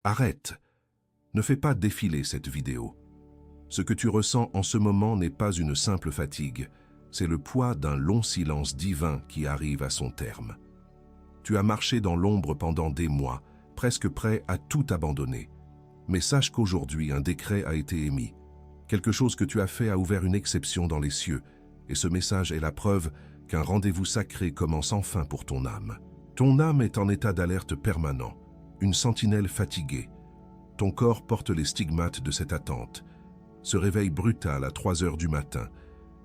Arrête. Ne fais pas défiler cette vidéo. Ce que tu ressens en ce moment n'est pas une simple fatigue, c'est le poids d'un long silence divin qui arrive à son terme. Tu as marché dans l'ombre pendant des mois, presque prêt à tout abandonner. Mais sache qu'aujourd'hui, un décret a été émis. Quelque chose que tu as fait a ouvert une exception dans les cieux, et ce message est la preuve qu'un rendez-vous sacré commence enfin pour ton âme. Ton âme est en état d'alerte permanent, une sentinelle fatiguée. Ton corps porte les stigmates de cette attente. Ce réveil brutal à 3 heures du matin,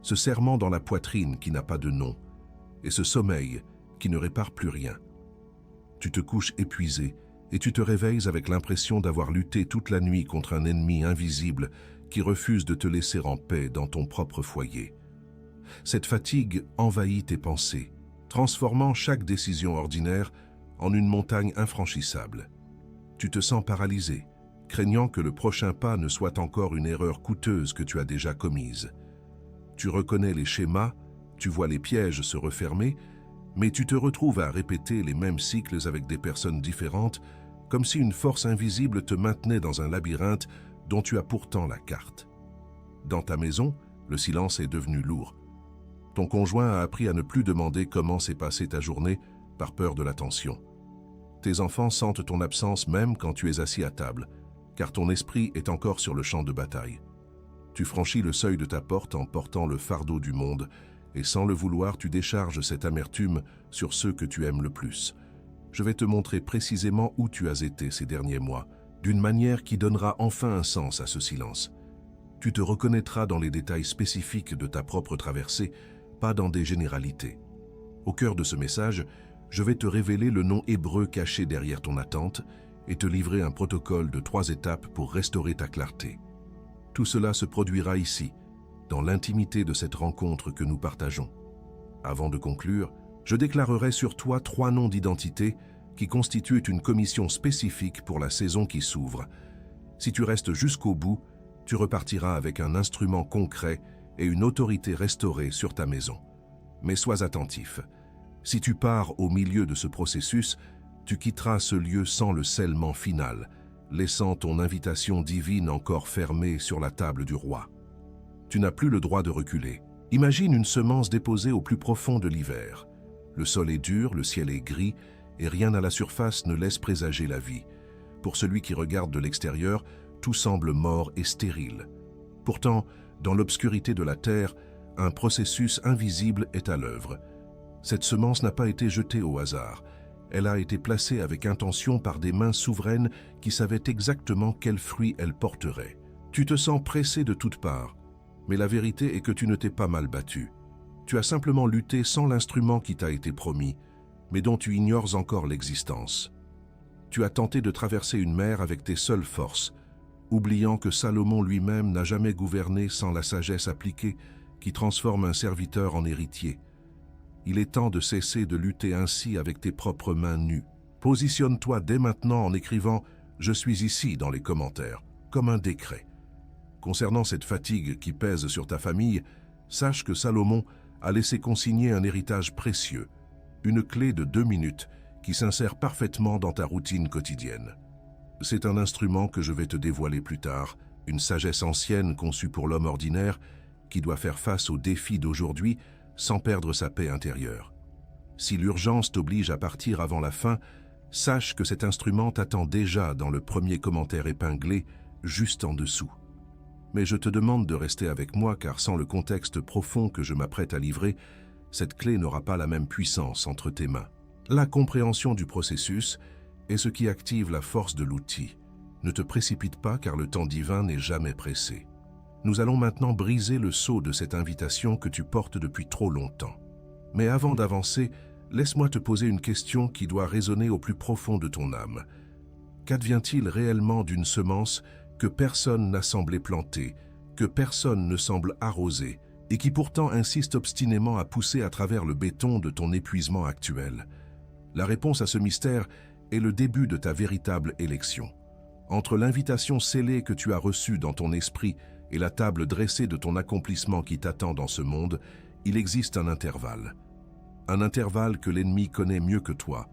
ce serrement dans la poitrine qui n'a pas de nom, et ce sommeil qui ne répare plus rien. Tu te couches épuisé et tu te réveilles avec l'impression d'avoir lutté toute la nuit contre un ennemi invisible qui refuse de te laisser en paix dans ton propre foyer. Cette fatigue envahit tes pensées, transformant chaque décision ordinaire en une montagne infranchissable. Tu te sens paralysé, craignant que le prochain pas ne soit encore une erreur coûteuse que tu as déjà commise. Tu reconnais les schémas, tu vois les pièges se refermer, mais tu te retrouves à répéter les mêmes cycles avec des personnes différentes, comme si une force invisible te maintenait dans un labyrinthe dont tu as pourtant la carte. Dans ta maison, le silence est devenu lourd. Ton conjoint a appris à ne plus demander comment s'est passée ta journée par peur de la tension. Tes enfants sentent ton absence même quand tu es assis à table, car ton esprit est encore sur le champ de bataille. Tu franchis le seuil de ta porte en portant le fardeau du monde, et sans le vouloir, tu décharges cette amertume sur ceux que tu aimes le plus. Je vais te montrer précisément où tu as été ces derniers mois, d'une manière qui donnera enfin un sens à ce silence. Tu te reconnaîtras dans les détails spécifiques de ta propre traversée, pas dans des généralités. Au cœur de ce message, je vais te révéler le nom hébreu caché derrière ton attente et te livrer un protocole de 3 étapes pour restaurer ta clarté. Tout cela se produira ici, dans l'intimité de cette rencontre que nous partageons. Avant de conclure, je déclarerai sur toi 3 noms d'identité qui constituent une commission spécifique pour la saison qui s'ouvre. Si tu restes jusqu'au bout, tu repartiras avec un instrument concret et une autorité restaurée sur ta maison. Mais sois attentif. Si tu pars au milieu de ce processus, tu quitteras ce lieu sans le scellement final, laissant ton invitation divine encore fermée sur la table du roi. Tu n'as plus le droit de reculer. Imagine une semence déposée au plus profond de l'hiver. Le sol est dur, le ciel est gris, et rien à la surface ne laisse présager la vie. Pour celui qui regarde de l'extérieur, tout semble mort et stérile. Pourtant, dans l'obscurité de la terre, un processus invisible est à l'œuvre. Cette semence n'a pas été jetée au hasard. Elle a été placée avec intention par des mains souveraines qui savaient exactement quel fruit elle porterait. Tu te sens pressé de toutes parts, mais la vérité est que tu ne t'es pas mal battu. Tu as simplement lutté sans l'instrument qui t'a été promis, mais dont tu ignores encore l'existence. Tu as tenté de traverser une mer avec tes seules forces, oubliant que Salomon lui-même n'a jamais gouverné sans la sagesse appliquée qui transforme un serviteur en héritier. Il est temps de cesser de lutter ainsi avec tes propres mains nues. Positionne-toi dès maintenant en écrivant « Je suis ici » dans les commentaires, comme un décret. Concernant cette fatigue qui pèse sur ta famille, sache que Salomon a laissé consigner un héritage précieux, une clé de 2 minutes qui s'insère parfaitement dans ta routine quotidienne. C'est un instrument que je vais te dévoiler plus tard, une sagesse ancienne conçue pour l'homme ordinaire qui doit faire face aux défis d'aujourd'hui sans perdre sa paix intérieure. Si l'urgence t'oblige à partir avant la fin, sache que cet instrument t'attend déjà dans le premier commentaire épinglé, juste en dessous. Mais je te demande de rester avec moi car sans le contexte profond que je m'apprête à livrer, cette clé n'aura pas la même puissance entre tes mains. La compréhension du processus est ce qui active la force de l'outil. Ne te précipite pas car le temps divin n'est jamais pressé. Nous allons maintenant briser le sceau de cette invitation que tu portes depuis trop longtemps. Mais avant d'avancer, laisse-moi te poser une question qui doit résonner au plus profond de ton âme. Qu'advient-il réellement d'une semence que personne n'a semblé planter, que personne ne semble arroser, et qui pourtant insiste obstinément à pousser à travers le béton de ton épuisement actuel? La réponse à ce mystère est le début de ta véritable élection. Entre l'invitation scellée que tu as reçue dans ton esprit et la table dressée de ton accomplissement qui t'attend dans ce monde, il existe un intervalle. Un intervalle que l'ennemi connaît mieux que toi.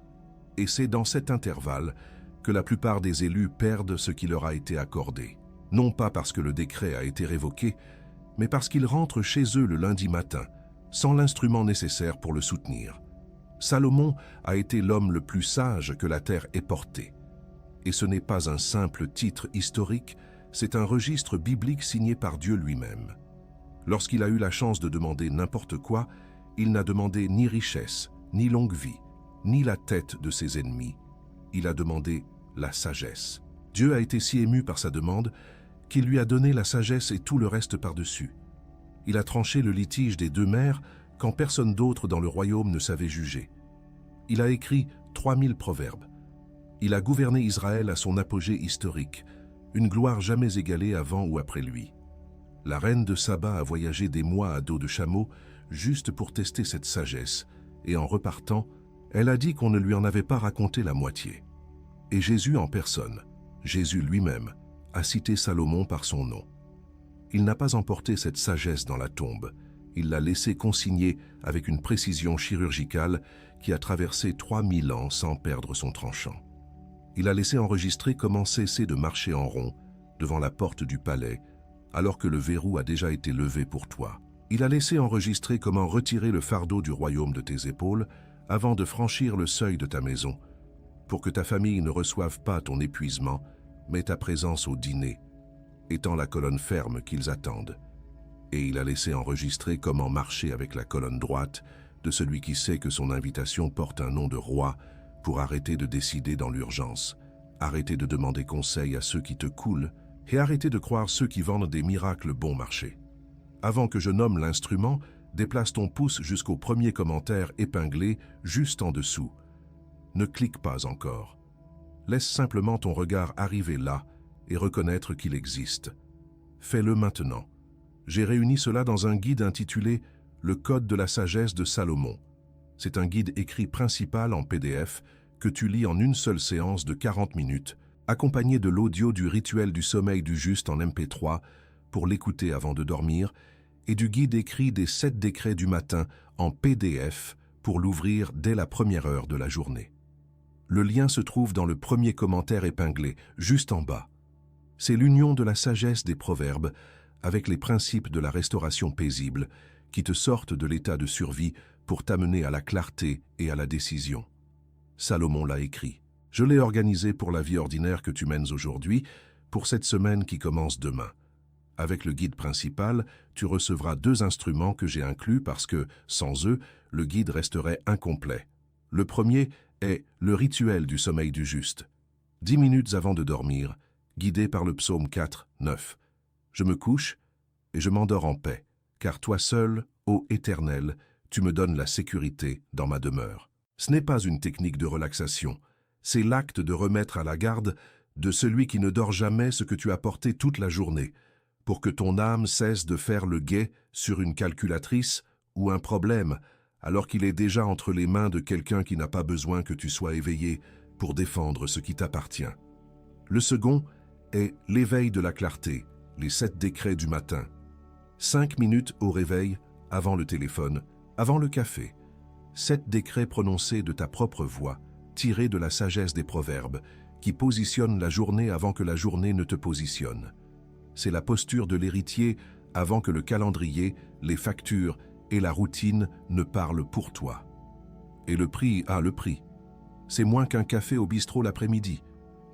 Et c'est dans cet intervalle que la plupart des élus perdent ce qui leur a été accordé. Non pas parce que le décret a été révoqué, mais parce qu'ils rentrent chez eux le lundi matin, sans l'instrument nécessaire pour le soutenir. Salomon a été l'homme le plus sage que la terre ait porté. Et ce n'est pas un simple titre historique, c'est un registre biblique signé par Dieu lui-même. Lorsqu'il a eu la chance de demander n'importe quoi, il n'a demandé ni richesse, ni longue vie, ni la tête de ses ennemis. Il a demandé la sagesse. Dieu a été si ému par sa demande qu'il lui a donné la sagesse et tout le reste par-dessus. Il a tranché le litige des deux mères quand personne d'autre dans le royaume ne savait juger. Il a écrit 3000 proverbes. Il a gouverné Israël à son apogée historique, une gloire jamais égalée avant ou après lui. La reine de Saba a voyagé des mois à dos de chameau juste pour tester cette sagesse, et en repartant, elle a dit qu'on ne lui en avait pas raconté la moitié. Et Jésus en personne, Jésus lui-même, a cité Salomon par son nom. Il n'a pas emporté cette sagesse dans la tombe, il l'a laissée consignée avec une précision chirurgicale qui a traversé 3000 ans sans perdre son tranchant. Il a laissé enregistrer comment cesser de marcher en rond devant la porte du palais, alors que le verrou a déjà été levé pour toi. Il a laissé enregistrer comment retirer le fardeau du royaume de tes épaules avant de franchir le seuil de ta maison, pour que ta famille ne reçoive pas ton épuisement, mais ta présence au dîner, étant la colonne ferme qu'ils attendent. Et il a laissé enregistrer comment marcher avec la colonne droite de celui qui sait que son invitation porte un nom de roi pour arrêter de décider dans l'urgence, arrêter de demander conseil à ceux qui te coulent et arrêter de croire ceux qui vendent des miracles bon marché. Avant que je nomme l'instrument, déplace ton pouce jusqu'au premier commentaire épinglé juste en dessous. Ne clique pas encore. Laisse simplement ton regard arriver là et reconnaître qu'il existe. Fais-le maintenant. J'ai réuni cela dans un guide intitulé « Le Code de la sagesse de Salomon ». C'est un guide écrit principal en PDF que tu lis en une seule séance de 40 minutes, accompagné de l'audio du rituel du sommeil du juste en MP3 pour l'écouter avant de dormir et du guide écrit des 7 décrets du matin en PDF pour l'ouvrir dès la première heure de la journée. Le lien se trouve dans le premier commentaire épinglé, juste en bas. C'est l'union de la sagesse des proverbes avec les principes de la restauration paisible qui te sortent de l'état de survie pour t'amener à la clarté et à la décision. Salomon l'a écrit. Je l'ai organisé pour la vie ordinaire que tu mènes aujourd'hui, pour cette semaine qui commence demain. Avec le guide principal, tu recevras 2 instruments que j'ai inclus parce que, sans eux, le guide resterait incomplet. Le premier est le rituel du sommeil du juste. 10 minutes avant de dormir, guidé par le psaume 4, 9. Je me couche et je m'endors en paix, car toi seul, ô Éternel, tu me donnes la sécurité dans ma demeure. Ce n'est pas une technique de relaxation, c'est l'acte de remettre à la garde de celui qui ne dort jamais ce que tu as porté toute la journée, pour que ton âme cesse de faire le guet sur une calculatrice ou un problème, alors qu'il est déjà entre les mains de quelqu'un qui n'a pas besoin que tu sois éveillé pour défendre ce qui t'appartient. Le second est l'éveil de la clarté, les 7 décrets du matin. 5 minutes au réveil, avant le téléphone, avant le café. 7 décrets prononcés de ta propre voix, tirés de la sagesse des proverbes, qui positionnent la journée avant que la journée ne te positionne. C'est la posture de l'héritier avant que le calendrier, les factures et la routine ne parlent pour toi. Et le prix a le prix. C'est moins qu'un café au bistrot l'après-midi,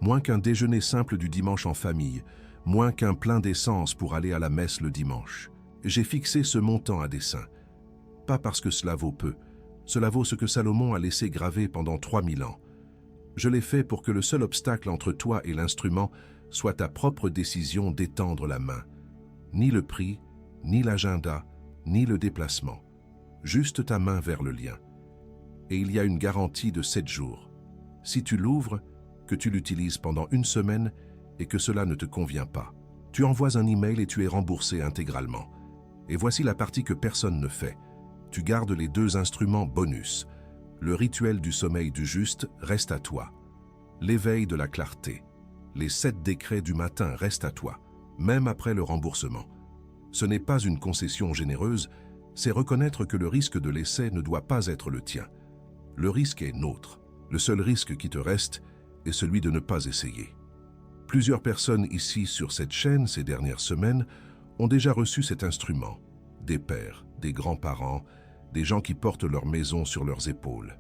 moins qu'un déjeuner simple du dimanche en famille, moins qu'un plein d'essence pour aller à la messe le dimanche. J'ai fixé ce montant à dessein. Pas parce que cela vaut peu. Cela vaut ce que Salomon a laissé graver pendant 3000 ans. Je l'ai fait pour que le seul obstacle entre toi et l'instrument soit ta propre décision d'étendre la main. Ni le prix, ni l'agenda, ni le déplacement. Juste ta main vers le lien. Et il y a une garantie de 7 jours. Si tu l'ouvres, que tu l'utilises pendant 1 semaine et que cela ne te convient pas, tu envoies un email et tu es remboursé intégralement. Et voici la partie que personne ne fait. Tu gardes les 2 instruments bonus. Le rituel du sommeil du juste reste à toi. L'éveil de la clarté. Les 7 décrets du matin restent à toi, même après le remboursement. Ce n'est pas une concession généreuse, c'est reconnaître que le risque de l'essai ne doit pas être le tien. Le risque est nôtre. Le seul risque qui te reste est celui de ne pas essayer. Plusieurs personnes ici sur cette chaîne ces dernières semaines ont déjà reçu cet instrument. Des pères, des grands-parents, des gens qui portent leur maison sur leurs épaules.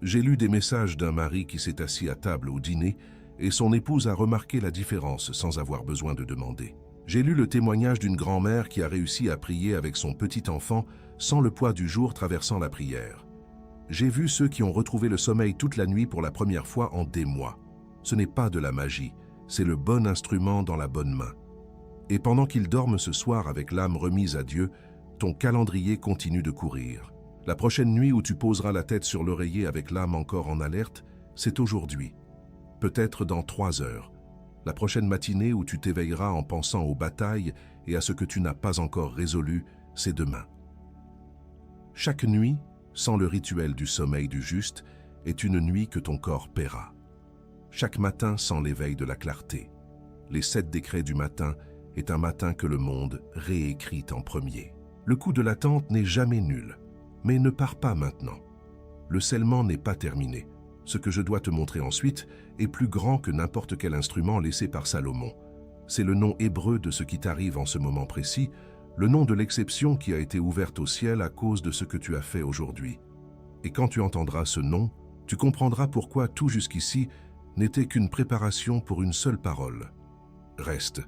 J'ai lu des messages d'un mari qui s'est assis à table au dîner et son épouse a remarqué la différence sans avoir besoin de demander. J'ai lu le témoignage d'une grand-mère qui a réussi à prier avec son petit enfant sans le poids du jour traversant la prière. J'ai vu ceux qui ont retrouvé le sommeil toute la nuit pour la première fois en des mois. Ce n'est pas de la magie, c'est le bon instrument dans la bonne main. Et pendant qu'ils dorment ce soir avec l'âme remise à Dieu, ton calendrier continue de courir. La prochaine nuit où tu poseras la tête sur l'oreiller avec l'âme encore en alerte, c'est aujourd'hui. Peut-être dans 3 heures. La prochaine matinée où tu t'éveilleras en pensant aux batailles et à ce que tu n'as pas encore résolu, c'est demain. Chaque nuit, sans le rituel du sommeil du juste, est une nuit que ton corps paiera. Chaque matin sans l'éveil de la clarté. Les 7 décrets du matin est un matin que le monde réécrit en premier. Le coup de l'attente n'est jamais nul, mais ne pars pas maintenant. Le scellement n'est pas terminé. Ce que je dois te montrer ensuite est plus grand que n'importe quel instrument laissé par Salomon. C'est le nom hébreu de ce qui t'arrive en ce moment précis, le nom de l'exception qui a été ouverte au ciel à cause de ce que tu as fait aujourd'hui. Et quand tu entendras ce nom, tu comprendras pourquoi tout jusqu'ici n'était qu'une préparation pour une seule parole. Reste.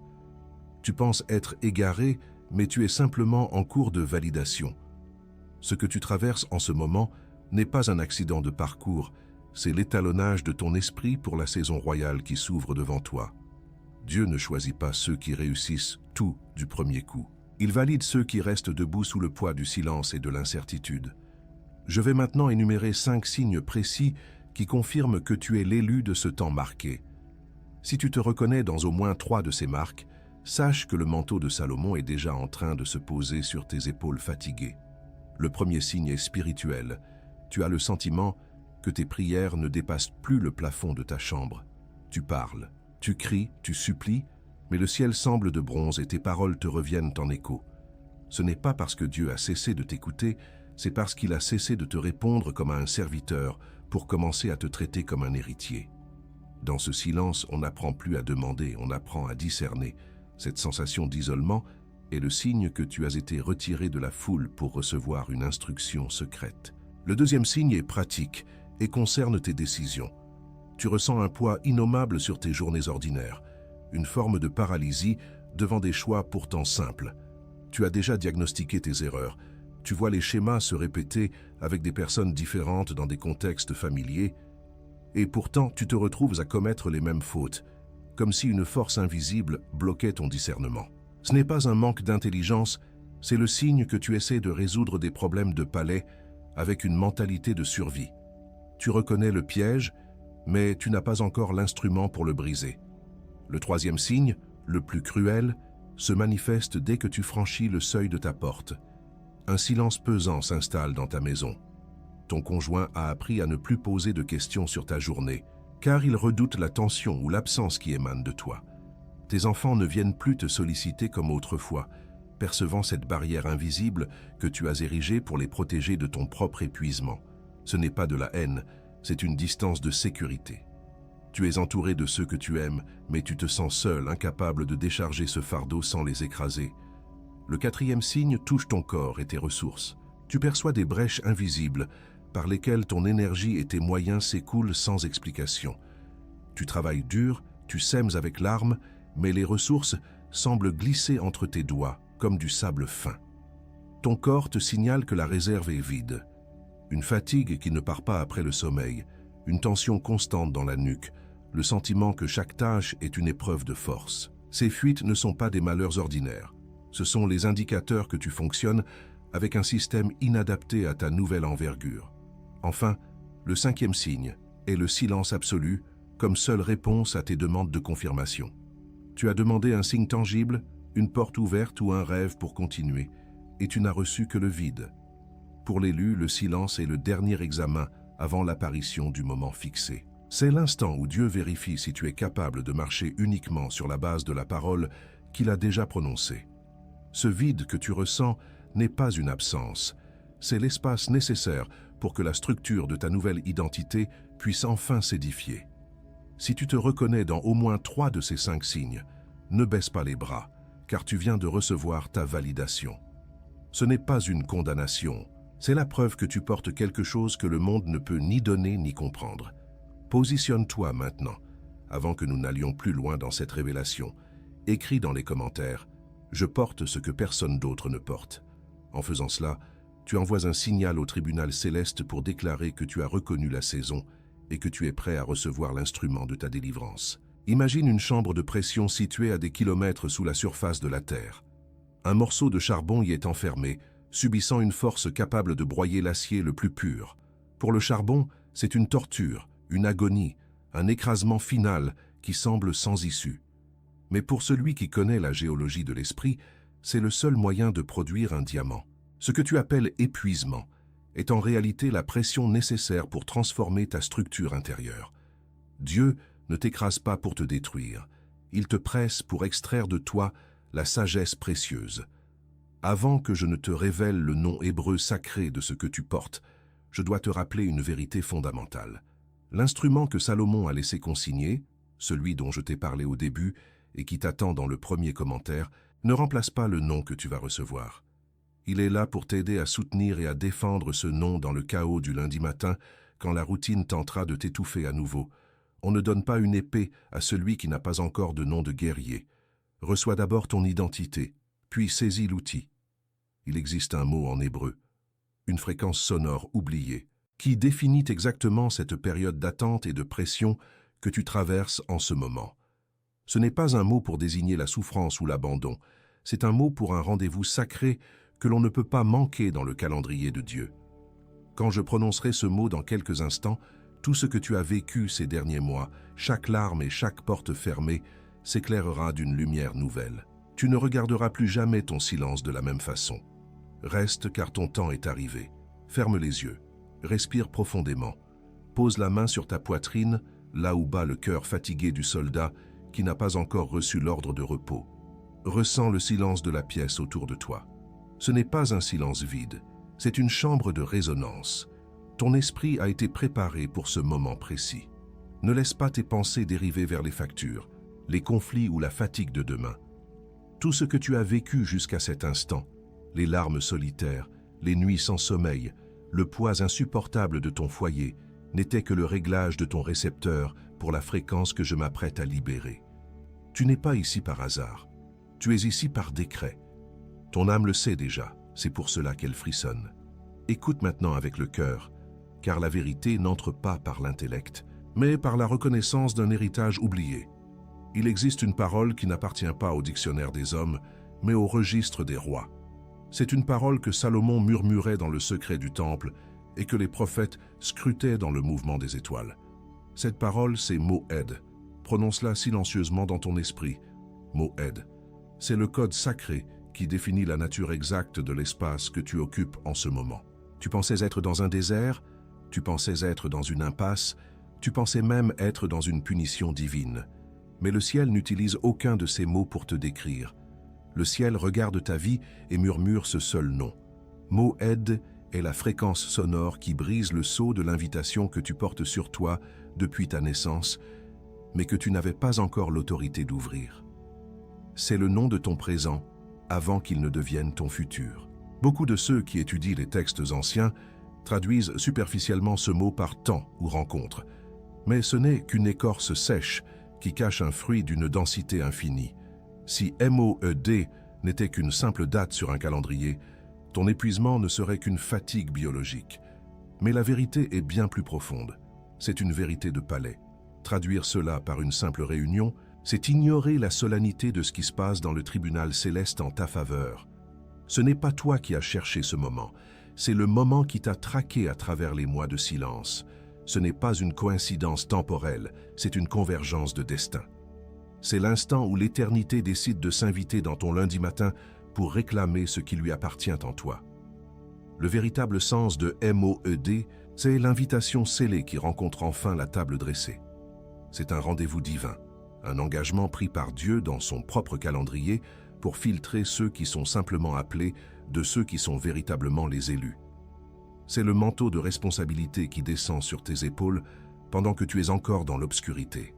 Tu penses être égaré, mais tu es simplement en cours de validation. Ce que tu traverses en ce moment n'est pas un accident de parcours, c'est l'étalonnage de ton esprit pour la saison royale qui s'ouvre devant toi. Dieu ne choisit pas ceux qui réussissent tout du premier coup. Il valide ceux qui restent debout sous le poids du silence et de l'incertitude. Je vais maintenant énumérer 5 signes précis qui confirment que tu es l'élu de ce temps marqué. Si tu te reconnais dans au moins 3 de ces marques, sache que le manteau de Salomon est déjà en train de se poser sur tes épaules fatiguées. Le premier signe est spirituel. Tu as le sentiment que tes prières ne dépassent plus le plafond de ta chambre. Tu parles, tu cries, tu supplies, mais le ciel semble de bronze et tes paroles te reviennent en écho. Ce n'est pas parce que Dieu a cessé de t'écouter, c'est parce qu'il a cessé de te répondre comme à un serviteur pour commencer à te traiter comme un héritier. Dans ce silence, on n'apprend plus à demander, on apprend à discerner. Cette sensation d'isolement est le signe que tu as été retiré de la foule pour recevoir une instruction secrète. Le deuxième signe est pratique et concerne tes décisions. Tu ressens un poids innommable sur tes journées ordinaires, une forme de paralysie devant des choix pourtant simples. Tu as déjà diagnostiqué tes erreurs. Tu vois les schémas se répéter avec des personnes différentes dans des contextes familiers, et pourtant tu te retrouves à commettre les mêmes fautes, comme si une force invisible bloquait ton discernement. Ce n'est pas un manque d'intelligence, c'est le signe que tu essaies de résoudre des problèmes de palais avec une mentalité de survie. Tu reconnais le piège, mais tu n'as pas encore l'instrument pour le briser. Le troisième signe, le plus cruel, se manifeste dès que tu franchis le seuil de ta porte. Un silence pesant s'installe dans ta maison. Ton conjoint a appris à ne plus poser de questions sur ta journée, car il redoute la tension ou l'absence qui émane de toi. Tes enfants ne viennent plus te solliciter comme autrefois, percevant cette barrière invisible que tu as érigée pour les protéger de ton propre épuisement. Ce n'est pas de la haine, c'est une distance de sécurité. Tu es entouré de ceux que tu aimes, mais tu te sens seul, incapable de décharger ce fardeau sans les écraser. Le quatrième signe touche ton corps et tes ressources. Tu perçois des brèches invisibles par lesquelles ton énergie et tes moyens s'écoulent sans explication. Tu travailles dur, tu sèmes avec larmes, mais les ressources semblent glisser entre tes doigts, comme du sable fin. Ton corps te signale que la réserve est vide. Une fatigue qui ne part pas après le sommeil, une tension constante dans la nuque, le sentiment que chaque tâche est une épreuve de force. Ces fuites ne sont pas des malheurs ordinaires. Ce sont les indicateurs que tu fonctionnes avec un système inadapté à ta nouvelle envergure. Enfin, le cinquième signe est le silence absolu comme seule réponse à tes demandes de confirmation. Tu as demandé un signe tangible, une porte ouverte ou un rêve pour continuer, et tu n'as reçu que le vide. Pour l'élu, le silence est le dernier examen avant l'apparition du moment fixé. C'est l'instant où Dieu vérifie si tu es capable de marcher uniquement sur la base de la parole qu'il a déjà prononcée. Ce vide que tu ressens n'est pas une absence, c'est l'espace nécessaire pour que la structure de ta nouvelle identité puisse enfin s'édifier. Si tu te reconnais dans au moins 3 de ces 5 signes, ne baisse pas les bras, car tu viens de recevoir ta validation. Ce n'est pas une condamnation, c'est la preuve que tu portes quelque chose que le monde ne peut ni donner ni comprendre. Positionne-toi maintenant, avant que nous n'allions plus loin dans cette révélation. Écris dans les commentaires « Je porte ce que personne d'autre ne porte ». En faisant cela, tu envoies un signal au tribunal céleste pour déclarer que tu as reconnu la saison et que tu es prêt à recevoir l'instrument de ta délivrance. Imagine une chambre de pression située à des kilomètres sous la surface de la Terre. Un morceau de charbon y est enfermé, subissant une force capable de broyer l'acier le plus pur. Pour le charbon, c'est une torture, une agonie, un écrasement final qui semble sans issue. Mais pour celui qui connaît la géologie de l'esprit, c'est le seul moyen de produire un diamant. Ce que tu appelles épuisement est en réalité la pression nécessaire pour transformer ta structure intérieure. Dieu ne t'écrase pas pour te détruire. Il te presse pour extraire de toi la sagesse précieuse. Avant que je ne te révèle le nom hébreu sacré de ce que tu portes, je dois te rappeler une vérité fondamentale. L'instrument que Salomon a laissé consigner, celui dont je t'ai parlé au début et qui t'attend dans le premier commentaire, ne remplace pas le nom que tu vas recevoir. Il est là pour t'aider à soutenir et à défendre ce nom dans le chaos du lundi matin, quand la routine tentera de t'étouffer à nouveau. On ne donne pas une épée à celui qui n'a pas encore de nom de guerrier. Reçois d'abord ton identité, puis saisis l'outil. Il existe un mot en hébreu, une fréquence sonore oubliée, qui définit exactement cette période d'attente et de pression que tu traverses en ce moment. Ce n'est pas un mot pour désigner la souffrance ou l'abandon, c'est un mot pour un rendez-vous sacré que l'on ne peut pas manquer dans le calendrier de Dieu. Quand je prononcerai ce mot dans quelques instants, tout ce que tu as vécu ces derniers mois, chaque larme et chaque porte fermée, s'éclairera d'une lumière nouvelle. Tu ne regarderas plus jamais ton silence de la même façon. Reste car ton temps est arrivé. Ferme les yeux, respire profondément. Pose la main sur ta poitrine, là où bat le cœur fatigué du soldat qui n'a pas encore reçu l'ordre de repos. Ressens le silence de la pièce autour de toi. Ce n'est pas un silence vide, c'est une chambre de résonance. Ton esprit a été préparé pour ce moment précis. Ne laisse pas tes pensées dériver vers les factures, les conflits ou la fatigue de demain. Tout ce que tu as vécu jusqu'à cet instant, les larmes solitaires, les nuits sans sommeil, le poids insupportable de ton foyer, n'était que le réglage de ton récepteur pour la fréquence que je m'apprête à libérer. Tu n'es pas ici par hasard, tu es ici par décret. Ton âme le sait déjà, c'est pour cela qu'elle frissonne. Écoute maintenant avec le cœur, car la vérité n'entre pas par l'intellect, mais par la reconnaissance d'un héritage oublié. Il existe une parole qui n'appartient pas au dictionnaire des hommes, mais au registre des rois. C'est une parole que Salomon murmurait dans le secret du temple et que les prophètes scrutaient dans le mouvement des étoiles. Cette parole, c'est Moed. Prononce-la silencieusement dans ton esprit. Moed. C'est le code sacré qui définit la nature exacte de l'espace que tu occupes en ce moment. Tu pensais être dans un désert, tu pensais être dans une impasse, tu pensais même être dans une punition divine. Mais le ciel n'utilise aucun de ces mots pour te décrire. Le ciel regarde ta vie et murmure ce seul nom. Moed est la fréquence sonore qui brise le sceau de l'invitation que tu portes sur toi depuis ta naissance, mais que tu n'avais pas encore l'autorité d'ouvrir. C'est le nom de ton présent, avant qu'il ne devienne ton futur. Beaucoup de ceux qui étudient les textes anciens traduisent superficiellement ce mot par temps ou rencontre, mais ce n'est qu'une écorce sèche qui cache un fruit d'une densité infinie. Si MOED n'était qu'une simple date sur un calendrier, ton épuisement ne serait qu'une fatigue biologique. Mais la vérité est bien plus profonde. C'est une vérité de palais. Traduire cela par une simple réunion, c'est ignorer la solennité de ce qui se passe dans le tribunal céleste en ta faveur. Ce n'est pas toi qui as cherché ce moment, c'est le moment qui t'a traqué à travers les mois de silence. Ce n'est pas une coïncidence temporelle, c'est une convergence de destin. C'est l'instant où l'éternité décide de s'inviter dans ton lundi matin pour réclamer ce qui lui appartient en toi. Le véritable sens de MOED, c'est l'invitation scellée qui rencontre enfin la table dressée. C'est un rendez-vous divin, un engagement pris par Dieu dans son propre calendrier pour filtrer ceux qui sont simplement appelés de ceux qui sont véritablement les élus. C'est le manteau de responsabilité qui descend sur tes épaules pendant que tu es encore dans l'obscurité.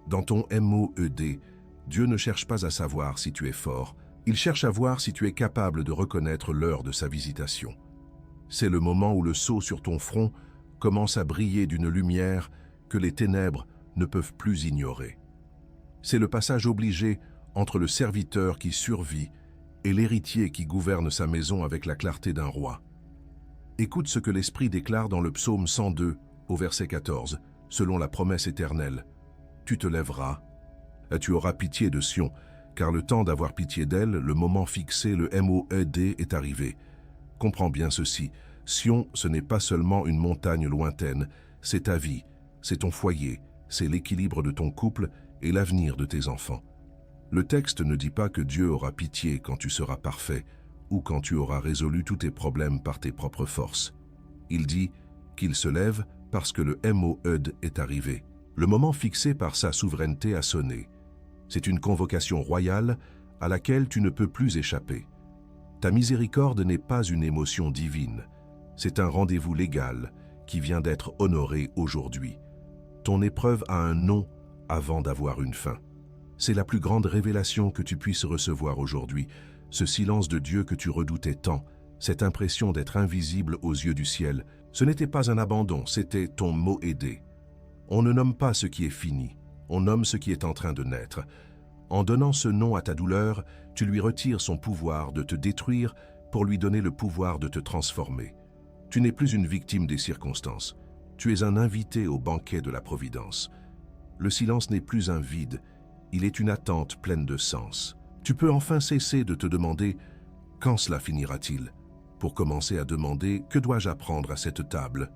Dans ton MOED, Dieu ne cherche pas à savoir si tu es fort, il cherche à voir si tu es capable de reconnaître l'heure de sa visitation. C'est le moment où le sceau sur ton front commence à briller d'une lumière que les ténèbres ne peuvent plus ignorer. C'est le passage obligé entre le serviteur qui survit et l'héritier qui gouverne sa maison avec la clarté d'un roi. Écoute ce que l'Esprit déclare dans le psaume 102, au verset 14, selon la promesse éternelle. Tu te lèveras, et tu auras pitié de Sion, car le temps d'avoir pitié d'elle, le moment fixé, le MOED, est arrivé. Comprends bien ceci, Sion, ce n'est pas seulement une montagne lointaine, c'est ta vie, c'est ton foyer, c'est l'équilibre de ton couple et l'avenir de tes enfants. Le texte ne dit pas que Dieu aura pitié quand tu seras parfait ou quand tu auras résolu tous tes problèmes par tes propres forces. Il dit qu'il se lève parce que le MOED est arrivé. Le moment fixé par sa souveraineté a sonné. C'est une convocation royale à laquelle tu ne peux plus échapper. Ta miséricorde n'est pas une émotion divine, c'est un rendez-vous légal qui vient d'être honoré aujourd'hui. Ton épreuve a un nom avant d'avoir une fin. C'est la plus grande révélation que tu puisses recevoir aujourd'hui, ce silence de Dieu que tu redoutais tant, cette impression d'être invisible aux yeux du ciel. Ce n'était pas un abandon, c'était ton MOED. On ne nomme pas ce qui est fini, on nomme ce qui est en train de naître. En donnant ce nom à ta douleur, tu lui retires son pouvoir de te détruire pour lui donner le pouvoir de te transformer. Tu n'es plus une victime des circonstances, tu es un invité au banquet de la providence. Le silence n'est plus un vide, il est une attente pleine de sens. Tu peux enfin cesser de te demander « Quand cela finira-t-il » pour commencer à demander « Que dois-je apprendre à cette table ?»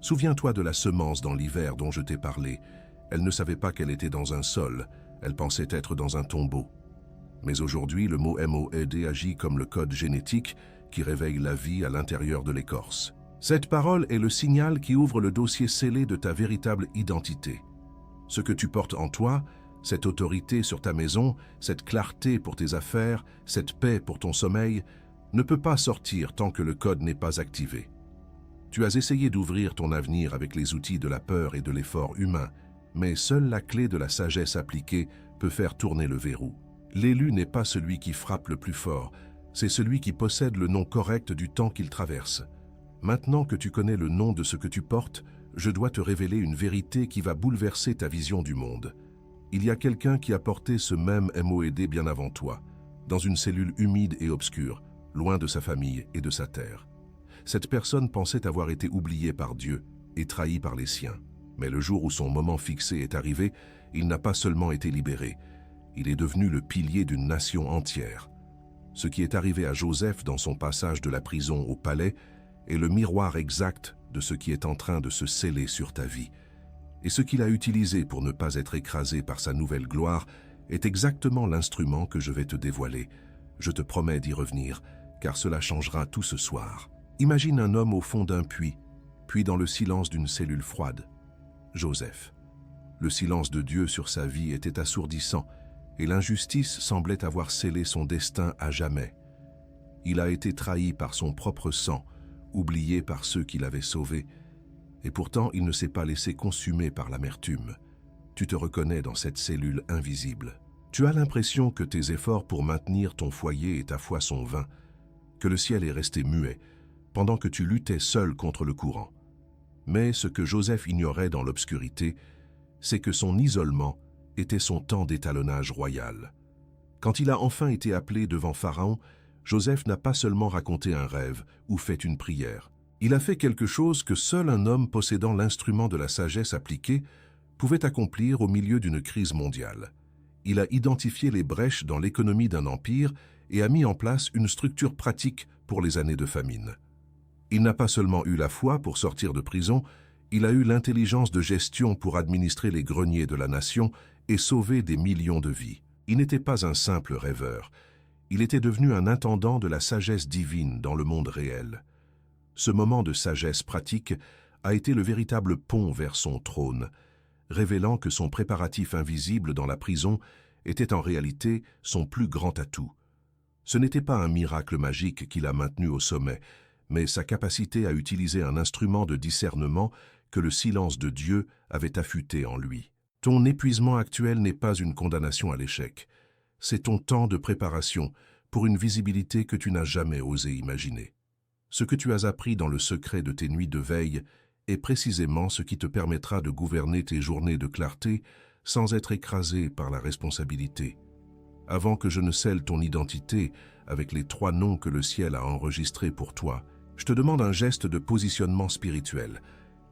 Souviens-toi de la semence dans l'hiver dont je t'ai parlé. Elle ne savait pas qu'elle était dans un sol, elle pensait être dans un tombeau. Mais aujourd'hui, le mot MOED agit comme le code génétique qui réveille la vie à l'intérieur de l'écorce. Cette parole est le signal qui ouvre le dossier scellé de ta véritable identité. Ce que tu portes en toi, cette autorité sur ta maison, cette clarté pour tes affaires, cette paix pour ton sommeil, ne peut pas sortir tant que le code n'est pas activé. Tu as essayé d'ouvrir ton avenir avec les outils de la peur et de l'effort humain, mais seule la clé de la sagesse appliquée peut faire tourner le verrou. L'élu n'est pas celui qui frappe le plus fort, c'est celui qui possède le nom correct du temps qu'il traverse. Maintenant que tu connais le nom de ce que tu portes, je dois te révéler une vérité qui va bouleverser ta vision du monde. Il y a quelqu'un qui a porté ce même MOED bien avant toi, dans une cellule humide et obscure, loin de sa famille et de sa terre. Cette personne pensait avoir été oubliée par Dieu et trahie par les siens. Mais le jour où son moment fixé est arrivé, il n'a pas seulement été libéré, il est devenu le pilier d'une nation entière. Ce qui est arrivé à Joseph dans son passage de la prison au palais est le miroir exact de ce qui est en train de se sceller sur ta vie. Et ce qu'il a utilisé pour ne pas être écrasé par sa nouvelle gloire est exactement l'instrument que je vais te dévoiler. Je te promets d'y revenir, car cela changera tout ce soir. Imagine un homme au fond d'un puits, puis dans le silence d'une cellule froide. Joseph. Le silence de Dieu sur sa vie était assourdissant, et l'injustice semblait avoir scellé son destin à jamais. Il a été trahi par son propre sang, oublié par ceux qui l'avaient sauvé, et pourtant il ne s'est pas laissé consumer par l'amertume. Tu te reconnais dans cette cellule invisible. Tu as l'impression que tes efforts pour maintenir ton foyer et ta foi sont vains, que le ciel est resté muet, pendant que tu luttais seul contre le courant. Mais ce que Joseph ignorait dans l'obscurité, c'est que son isolement était son temps d'étalonnage royal. Quand il a enfin été appelé devant Pharaon, Joseph n'a pas seulement raconté un rêve ou fait une prière. Il a fait quelque chose que seul un homme possédant l'instrument de la sagesse appliquée pouvait accomplir au milieu d'une crise mondiale. Il a identifié les brèches dans l'économie d'un empire et a mis en place une structure pratique pour les années de famine. Il n'a pas seulement eu la foi pour sortir de prison, il a eu l'intelligence de gestion pour administrer les greniers de la nation et sauver des millions de vies. Il n'était pas un simple rêveur, il était devenu un intendant de la sagesse divine dans le monde réel. Ce moment de sagesse pratique a été le véritable pont vers son trône, révélant que son préparatif invisible dans la prison était en réalité son plus grand atout. Ce n'était pas un miracle magique qui l'a maintenu au sommet, mais sa capacité à utiliser un instrument de discernement que le silence de Dieu avait affûté en lui. Ton épuisement actuel n'est pas une condamnation à l'échec. C'est ton temps de préparation pour une visibilité que tu n'as jamais osé imaginer. Ce que tu as appris dans le secret de tes nuits de veille est précisément ce qui te permettra de gouverner tes journées de clarté sans être écrasé par la responsabilité. Avant que je ne scelle ton identité avec les 3 noms que le ciel a enregistrés pour toi, je te demande un geste de positionnement spirituel.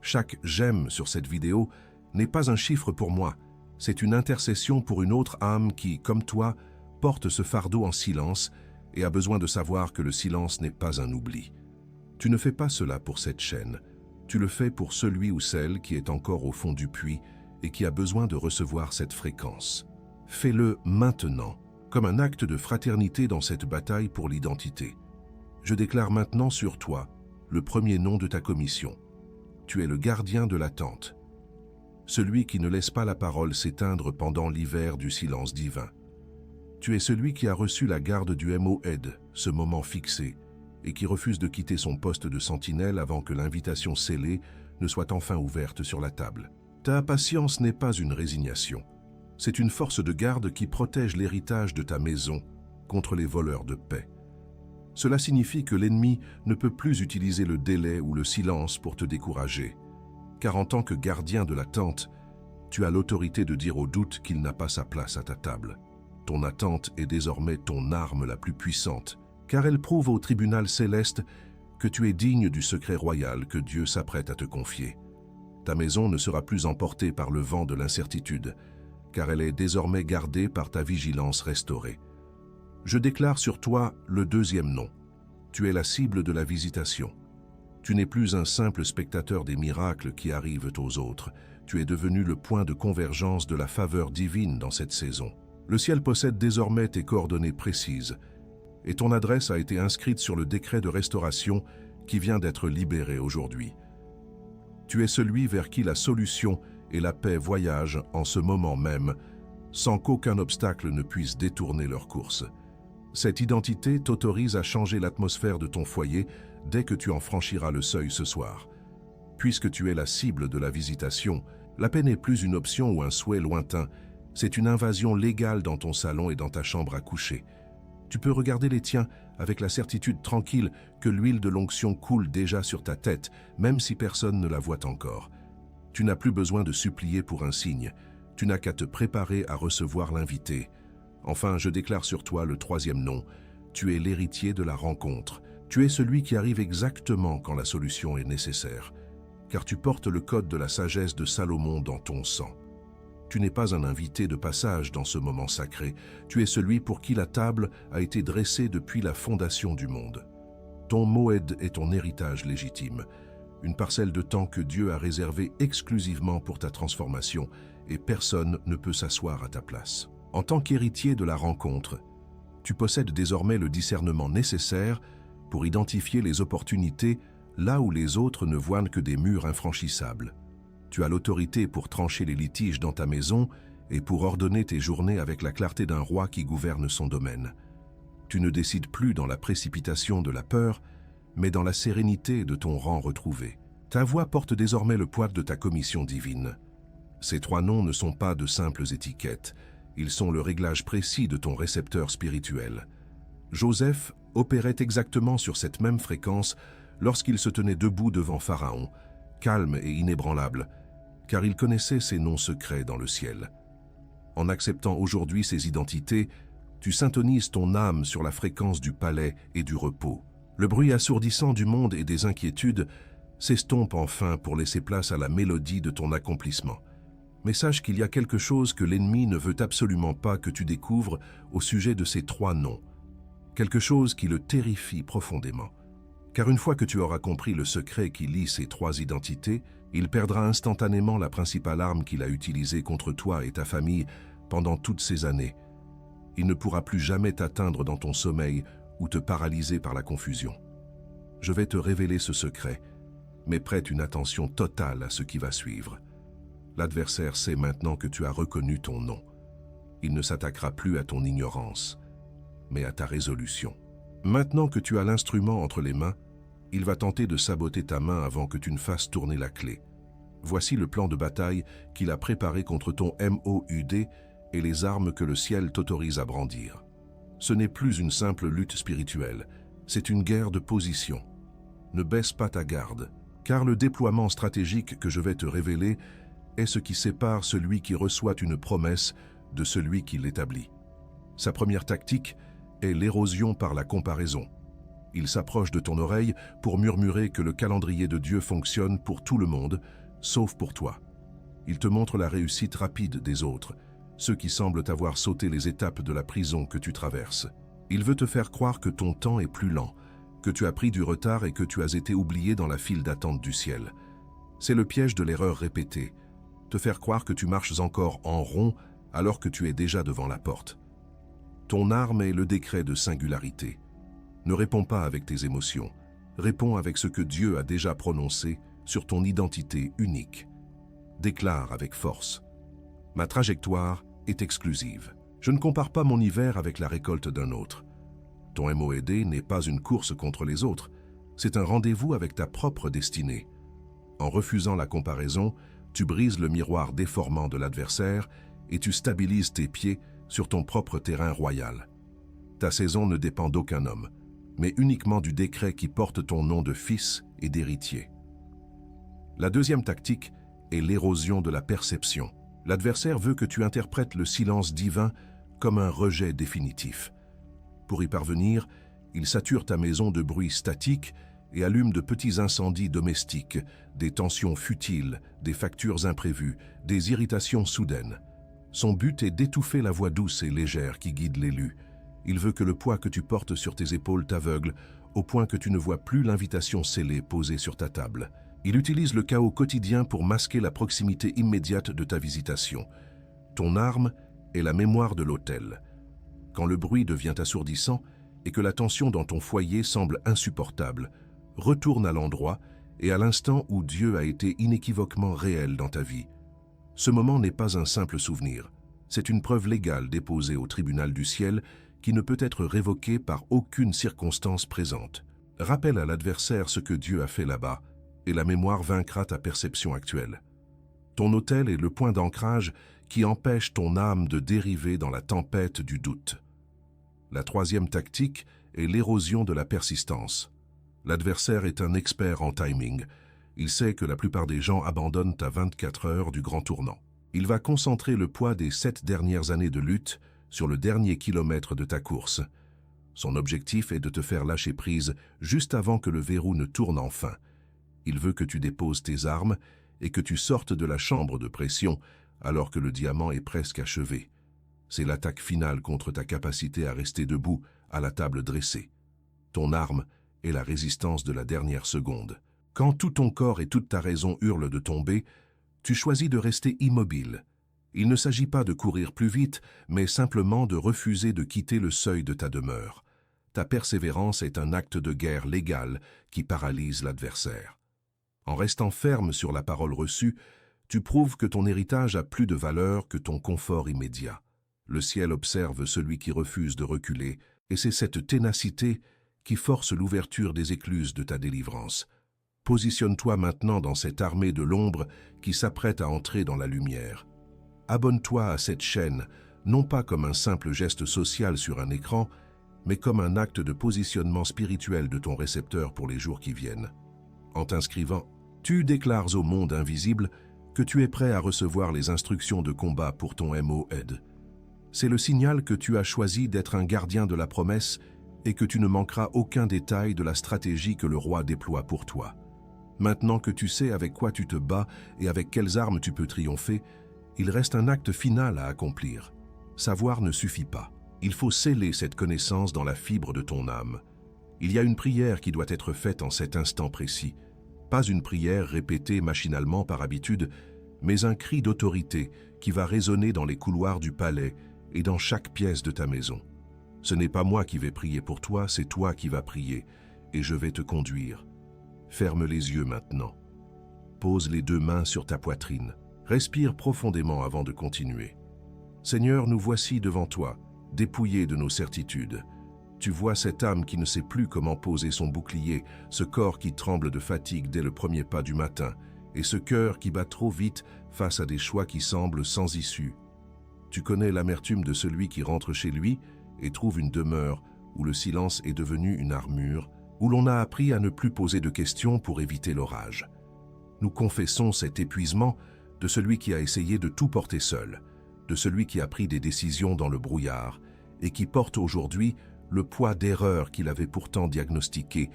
Chaque j'aime sur cette vidéo n'est pas un chiffre pour moi, c'est une intercession pour une autre âme qui, comme toi, porte ce fardeau en silence et a besoin de savoir que le silence n'est pas un oubli. Tu ne fais pas cela pour cette chaîne, tu le fais pour celui ou celle qui est encore au fond du puits et qui a besoin de recevoir cette fréquence. Fais-le maintenant, comme un acte de fraternité dans cette bataille pour l'identité. Je déclare maintenant sur toi le premier nom de ta commission. Tu es le gardien de l'attente, celui qui ne laisse pas la parole s'éteindre pendant l'hiver du silence divin. Tu es celui qui a reçu la garde du Moed, ce moment fixé, et qui refuse de quitter son poste de sentinelle avant que l'invitation scellée ne soit enfin ouverte sur la table. Ta patience n'est pas une résignation. C'est une force de garde qui protège l'héritage de ta maison contre les voleurs de paix. Cela signifie que l'ennemi ne peut plus utiliser le délai ou le silence pour te décourager, car en tant que gardien de l'attente, tu as l'autorité de dire au doute qu'il n'a pas sa place à ta table. Ton attente est désormais ton arme la plus puissante, car elle prouve au tribunal céleste que tu es digne du secret royal que Dieu s'apprête à te confier. Ta maison ne sera plus emportée par le vent de l'incertitude, car elle est désormais gardée par ta vigilance restaurée. Je déclare sur toi le deuxième nom. Tu es la cible de la visitation. Tu n'es plus un simple spectateur des miracles qui arrivent aux autres. Tu es devenu le point de convergence de la faveur divine dans cette saison. Le ciel possède désormais tes coordonnées précises, et ton adresse a été inscrite sur le décret de restauration qui vient d'être libéré aujourd'hui. Tu es celui vers qui la solution et la paix voyagent en ce moment même, sans qu'aucun obstacle ne puisse détourner leur course. Cette identité t'autorise à changer l'atmosphère de ton foyer dès que tu en franchiras le seuil ce soir. Puisque tu es la cible de la visitation, la paix n'est plus une option ou un souhait lointain, c'est une invasion légale dans ton salon et dans ta chambre à coucher. Tu peux regarder les tiens avec la certitude tranquille que l'huile de l'onction coule déjà sur ta tête, même si personne ne la voit encore. Tu n'as plus besoin de supplier pour un signe, tu n'as qu'à te préparer à recevoir l'invité. Enfin, je déclare sur toi le troisième nom, tu es l'héritier de la rencontre. Tu es celui qui arrive exactement quand la solution est nécessaire, car tu portes le code de la sagesse de Salomon dans ton sang. Tu n'es pas un invité de passage dans ce moment sacré, tu es celui pour qui la table a été dressée depuis la fondation du monde. Ton Moed est ton héritage légitime, une parcelle de temps que Dieu a réservée exclusivement pour ta transformation, et personne ne peut s'asseoir à ta place. En tant qu'héritier de la rencontre, tu possèdes désormais le discernement nécessaire pour identifier les opportunités là où les autres ne voient que des murs infranchissables. Tu as l'autorité pour trancher les litiges dans ta maison et pour ordonner tes journées avec la clarté d'un roi qui gouverne son domaine. Tu ne décides plus dans la précipitation de la peur, mais dans la sérénité de ton rang retrouvé. Ta voix porte désormais le poids de ta commission divine. Ces 3 noms ne sont pas de simples étiquettes, ils sont le réglage précis de ton récepteur spirituel. Joseph opérait exactement sur cette même fréquence lorsqu'il se tenait debout devant Pharaon, calme et inébranlable, car il connaissait ses noms secrets dans le ciel. En acceptant aujourd'hui ces identités, tu syntonises ton âme sur la fréquence du palais et du repos. Le bruit assourdissant du monde et des inquiétudes s'estompe enfin pour laisser place à la mélodie de ton accomplissement. Mais sache qu'il y a quelque chose que l'ennemi ne veut absolument pas que tu découvres au sujet de ces 3 noms. Quelque chose qui le terrifie profondément. Car une fois que tu auras compris le secret qui lie ces 3 identités, il perdra instantanément la principale arme qu'il a utilisée contre toi et ta famille pendant toutes ces années. Il ne pourra plus jamais t'atteindre dans ton sommeil ou te paralyser par la confusion. Je vais te révéler ce secret, mais prête une attention totale à ce qui va suivre. L'adversaire sait maintenant que tu as reconnu ton nom. Il ne s'attaquera plus à ton ignorance, mais à ta résolution. Maintenant que tu as l'instrument entre les mains, il va tenter de saboter ta main avant que tu ne fasses tourner la clé. Voici le plan de bataille qu'il a préparé contre ton MOUD et les armes que le ciel t'autorise à brandir. Ce n'est plus une simple lutte spirituelle, c'est une guerre de position. Ne baisse pas ta garde, car le déploiement stratégique que je vais te révéler est ce qui sépare celui qui reçoit une promesse de celui qui l'établit. Sa première tactique est l'érosion par la comparaison. Il s'approche de ton oreille pour murmurer que le calendrier de Dieu fonctionne pour tout le monde, sauf pour toi. Il te montre la réussite rapide des autres, ceux qui semblent avoir sauté les étapes de la prison que tu traverses. Il veut te faire croire que ton temps est plus lent, que tu as pris du retard et que tu as été oublié dans la file d'attente du ciel. C'est le piège de l'erreur répétée, te faire croire que tu marches encore en rond alors que tu es déjà devant la porte. Ton arme est le décret de singularité. Ne réponds pas avec tes émotions, réponds avec ce que Dieu a déjà prononcé sur ton identité unique. Déclare avec force. Ma trajectoire est exclusive. Je ne compare pas mon hiver avec la récolte d'un autre. Ton MOED n'est pas une course contre les autres, c'est un rendez-vous avec ta propre destinée. En refusant la comparaison, tu brises le miroir déformant de l'adversaire et tu stabilises tes pieds sur ton propre terrain royal. Ta saison ne dépend d'aucun homme, mais uniquement du décret qui porte ton nom de fils et d'héritier. La deuxième tactique est l'érosion de la perception. L'adversaire veut que tu interprètes le silence divin comme un rejet définitif. Pour y parvenir, il sature ta maison de bruits statiques et allume de petits incendies domestiques, des tensions futiles, des factures imprévues, des irritations soudaines. Son but est d'étouffer la voix douce et légère qui guide l'élu. Il veut que le poids que tu portes sur tes épaules t'aveugle, au point que tu ne vois plus l'invitation scellée posée sur ta table. Il utilise le chaos quotidien pour masquer la proximité immédiate de ta visitation. Ton arme est la mémoire de l'autel. Quand le bruit devient assourdissant et que la tension dans ton foyer semble insupportable, retourne à l'endroit et à l'instant où Dieu a été inéquivoquement réel dans ta vie. Ce moment n'est pas un simple souvenir, c'est une preuve légale déposée au tribunal du ciel qui ne peut être révoquée par aucune circonstance présente. Rappelle à l'adversaire ce que Dieu a fait là-bas, et la mémoire vaincra ta perception actuelle. Ton autel est le point d'ancrage qui empêche ton âme de dériver dans la tempête du doute. La troisième tactique est l'érosion de la persistance. L'adversaire est un expert en timing. Il sait que la plupart des gens abandonnent à 24 heures du grand tournant. Il va concentrer le poids des 7 dernières années de lutte sur le dernier kilomètre de ta course. Son objectif est de te faire lâcher prise juste avant que le verrou ne tourne enfin. Il veut que tu déposes tes armes et que tu sortes de la chambre de pression alors que le diamant est presque achevé. C'est l'attaque finale contre ta capacité à rester debout à la table dressée. Ton arme est la résistance de la dernière seconde. Quand tout ton corps et toute ta raison hurlent de tomber, tu choisis de rester immobile. Il ne s'agit pas de courir plus vite, mais simplement de refuser de quitter le seuil de ta demeure. Ta persévérance est un acte de guerre légal qui paralyse l'adversaire. En restant ferme sur la parole reçue, tu prouves que ton héritage a plus de valeur que ton confort immédiat. Le ciel observe celui qui refuse de reculer, et c'est cette ténacité qui force l'ouverture des écluses de ta délivrance. Positionne-toi maintenant dans cette armée de l'ombre qui s'apprête à entrer dans la lumière. Abonne-toi à cette chaîne, non pas comme un simple geste social sur un écran, mais comme un acte de positionnement spirituel de ton récepteur pour les jours qui viennent. En t'inscrivant, tu déclares au monde invisible que tu es prêt à recevoir les instructions de combat pour ton MOED. C'est le signal que tu as choisi d'être un gardien de la promesse et que tu ne manqueras aucun détail de la stratégie que le roi déploie pour toi. Maintenant que tu sais avec quoi tu te bats et avec quelles armes tu peux triompher, il reste un acte final à accomplir. Savoir ne suffit pas. Il faut sceller cette connaissance dans la fibre de ton âme. Il y a une prière qui doit être faite en cet instant précis. Pas une prière répétée machinalement par habitude, mais un cri d'autorité qui va résonner dans les couloirs du palais et dans chaque pièce de ta maison. Ce n'est pas moi qui vais prier pour toi, c'est toi qui vas prier, et je vais te conduire. Ferme les yeux maintenant. Pose les 2 mains sur ta poitrine. Respire profondément avant de continuer. Seigneur, nous voici devant toi, dépouillés de nos certitudes. Tu vois cette âme qui ne sait plus comment poser son bouclier, ce corps qui tremble de fatigue dès le premier pas du matin, et ce cœur qui bat trop vite face à des choix qui semblent sans issue. Tu connais l'amertume de celui qui rentre chez lui et trouve une demeure où le silence est devenu une armure, où l'on a appris à ne plus poser de questions pour éviter l'orage. Nous confessons cet épuisement de celui qui a essayé de tout porter seul, de celui qui a pris des décisions dans le brouillard et qui porte aujourd'hui le poids d'erreurs qu'il avait pourtant diagnostiquées,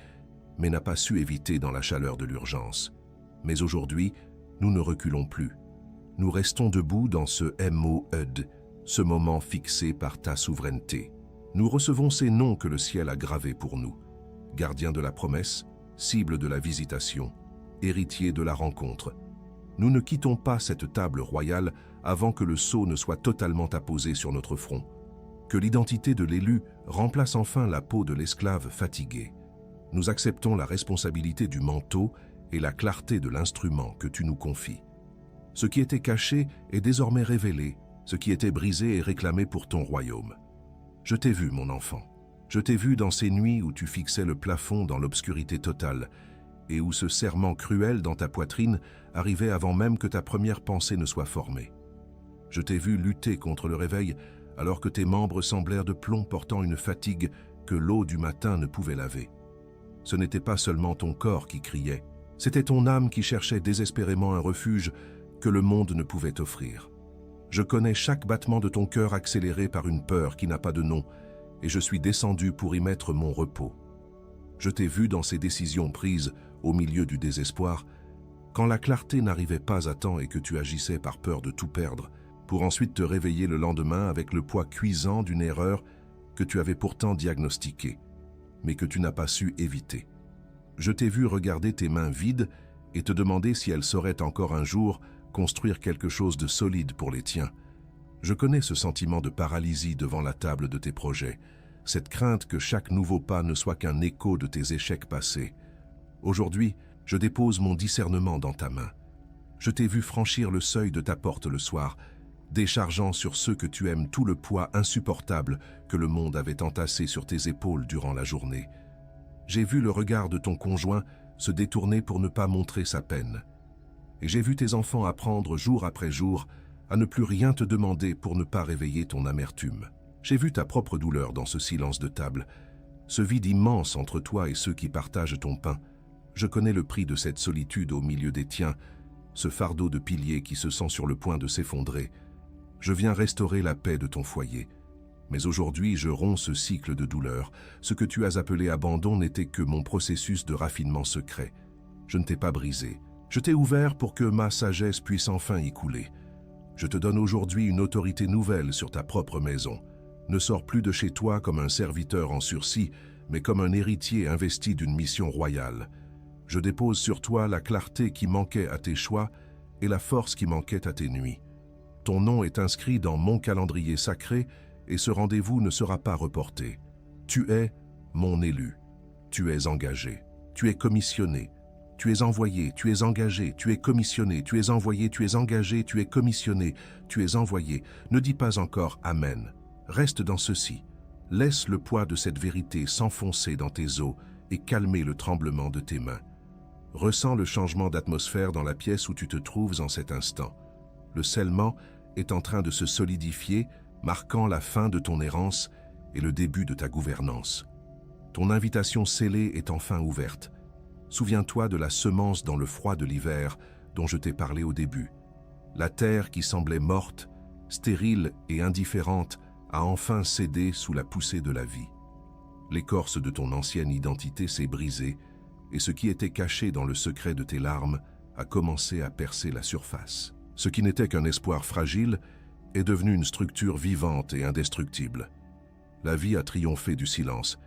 mais n'a pas su éviter dans la chaleur de l'urgence. Mais aujourd'hui, nous ne reculons plus. Nous restons debout dans ce MOED, ce moment fixé par ta souveraineté. Nous recevons ces noms que le ciel a gravés pour nous. Gardien de la promesse, cible de la visitation, héritier de la rencontre. Nous ne quittons pas cette table royale avant que le sceau ne soit totalement apposé sur notre front, que l'identité de l'élu remplace enfin la peau de l'esclave fatigué. Nous acceptons la responsabilité du manteau et la clarté de l'instrument que tu nous confies. Ce qui était caché est désormais révélé, ce qui était brisé est réclamé pour ton royaume. Je t'ai vu, mon enfant. Je t'ai vu dans ces nuits où tu fixais le plafond dans l'obscurité totale et où ce serment cruel dans ta poitrine arrivait avant même que ta première pensée ne soit formée. Je t'ai vu lutter contre le réveil alors que tes membres semblèrent de plomb portant une fatigue que l'eau du matin ne pouvait laver. Ce n'était pas seulement ton corps qui criait, c'était ton âme qui cherchait désespérément un refuge que le monde ne pouvait offrir. Je connais chaque battement de ton cœur accéléré par une peur qui n'a pas de nom, et je suis descendu pour y mettre mon repos. Je t'ai vu dans ces décisions prises au milieu du désespoir, quand la clarté n'arrivait pas à temps et que tu agissais par peur de tout perdre, pour ensuite te réveiller le lendemain avec le poids cuisant d'une erreur que tu avais pourtant diagnostiquée, mais que tu n'as pas su éviter. Je t'ai vu regarder tes mains vides et te demander si elles sauraient encore un jour construire quelque chose de solide pour les tiens. Je connais ce sentiment de paralysie devant la table de tes projets, cette crainte que chaque nouveau pas ne soit qu'un écho de tes échecs passés. Aujourd'hui, je dépose mon discernement dans ta main. Je t'ai vu franchir le seuil de ta porte le soir, déchargeant sur ceux que tu aimes tout le poids insupportable que le monde avait entassé sur tes épaules durant la journée. J'ai vu le regard de ton conjoint se détourner pour ne pas montrer sa peine. Et j'ai vu tes enfants apprendre jour après jour à ne plus rien te demander pour ne pas réveiller ton amertume. J'ai vu ta propre douleur dans ce silence de table, ce vide immense entre toi et ceux qui partagent ton pain. Je connais le prix de cette solitude au milieu des tiens, ce fardeau de pilier qui se sent sur le point de s'effondrer. Je viens restaurer la paix de ton foyer. Mais aujourd'hui, je romps ce cycle de douleur. Ce que tu as appelé abandon n'était que mon processus de raffinement secret. Je ne t'ai pas brisé. Je t'ai ouvert pour que ma sagesse puisse enfin y couler. Je te donne aujourd'hui une autorité nouvelle sur ta propre maison. Ne sors plus de chez toi comme un serviteur en sursis, mais comme un héritier investi d'une mission royale. Je dépose sur toi la clarté qui manquait à tes choix et la force qui manquait à tes nuits. Ton nom est inscrit dans mon calendrier sacré et ce rendez-vous ne sera pas reporté. Tu es mon élu. Tu es engagé. Tu es commissionné. Tu es envoyé, tu es engagé, tu es commissionné, tu es envoyé, tu es engagé, tu es commissionné, tu es envoyé. Ne dis pas encore Amen. Reste dans ceci. Laisse le poids de cette vérité s'enfoncer dans tes os et calmer le tremblement de tes mains. Ressens le changement d'atmosphère dans la pièce où tu te trouves en cet instant. Le scellement est en train de se solidifier, marquant la fin de ton errance et le début de ta gouvernance. Ton invitation scellée est enfin ouverte. Souviens-toi de la semence dans le froid de l'hiver dont je t'ai parlé au début. La terre qui semblait morte, stérile et indifférente a enfin cédé sous la poussée de la vie. L'écorce de ton ancienne identité s'est brisée et ce qui était caché dans le secret de tes larmes a commencé à percer la surface. Ce qui n'était qu'un espoir fragile est devenu une structure vivante et indestructible. La vie a triomphé du silence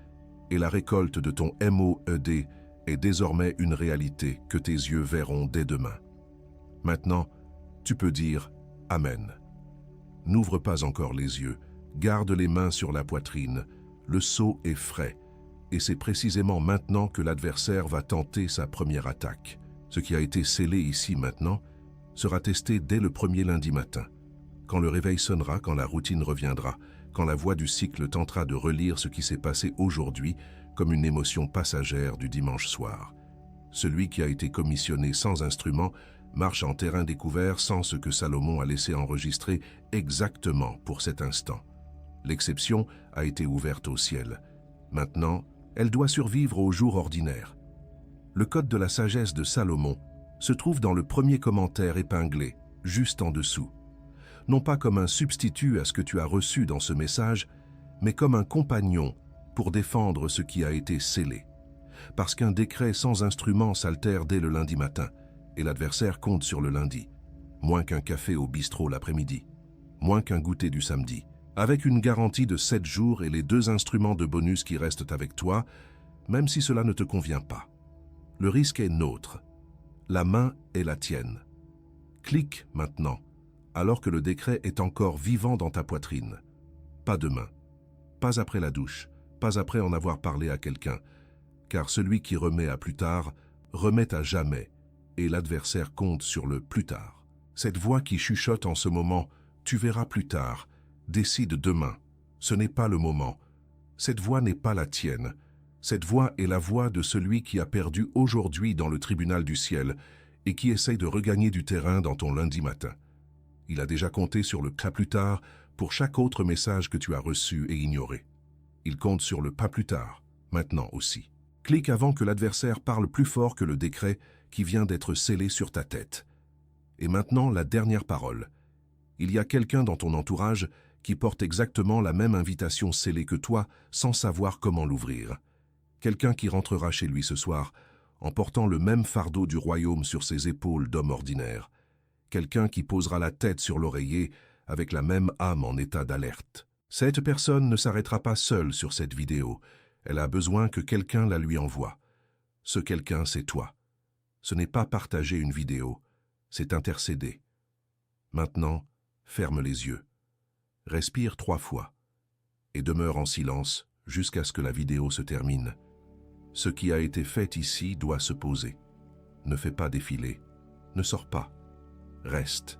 et la récolte de ton MOED est désormais une réalité que tes yeux verront dès demain. Maintenant, tu peux dire Amen. N'ouvre pas encore les yeux, garde les mains sur la poitrine, le sceau est frais, et c'est précisément maintenant que l'adversaire va tenter sa première attaque. Ce qui a été scellé ici maintenant sera testé dès le premier lundi matin. Quand le réveil sonnera, quand la routine reviendra, quand la voix du cycle tentera de relire ce qui s'est passé aujourd'hui comme une émotion passagère du dimanche soir. Celui qui a été commissionné sans instrument marche en terrain découvert sans ce que Salomon a laissé enregistrer exactement pour cet instant. L'exception a été ouverte au ciel. Maintenant, elle doit survivre au jour ordinaire. Le code de la sagesse de Salomon se trouve dans le premier commentaire épinglé, juste en dessous. Non pas comme un substitut à ce que tu as reçu dans ce message, mais comme un compagnon pour défendre ce qui a été scellé. Parce qu'un décret sans instrument s'altère dès le lundi matin, et l'adversaire compte sur le lundi, moins qu'un café au bistrot l'après-midi, moins qu'un goûter du samedi, avec une garantie de 7 jours et les 2 instruments de bonus qui restent avec toi, même si cela ne te convient pas. Le risque est nôtre. La main est la tienne. Clique maintenant, alors que le décret est encore vivant dans ta poitrine. Pas demain, pas après la douche, pas après en avoir parlé à quelqu'un, car celui qui remet à plus tard remet à jamais, et l'adversaire compte sur le plus tard. Cette voix qui chuchote en ce moment, tu verras plus tard, décide demain. Ce n'est pas le moment. Cette voix n'est pas la tienne. Cette voix est la voix de celui qui a perdu aujourd'hui dans le tribunal du ciel et qui essaye de regagner du terrain dans ton lundi matin. Il a déjà compté sur le pas plus tard pour chaque autre message que tu as reçu et ignoré. Il compte sur le pas plus tard, maintenant aussi. Clique avant que l'adversaire parle plus fort que le décret qui vient d'être scellé sur ta tête. Et maintenant, la dernière parole. Il y a quelqu'un dans ton entourage qui porte exactement la même invitation scellée que toi sans savoir comment l'ouvrir. Quelqu'un qui rentrera chez lui ce soir en portant le même fardeau du royaume sur ses épaules d'homme ordinaire. Quelqu'un qui posera la tête sur l'oreiller avec la même âme en état d'alerte. Cette personne ne s'arrêtera pas seule sur cette vidéo. Elle a besoin que quelqu'un la lui envoie. Ce quelqu'un, c'est toi. Ce n'est pas partager une vidéo, c'est intercéder. Maintenant, ferme les yeux. Respire 3 fois et demeure en silence jusqu'à ce que la vidéo se termine. Ce qui a été fait ici doit se poser. Ne fais pas défiler. Ne sors pas. Reste.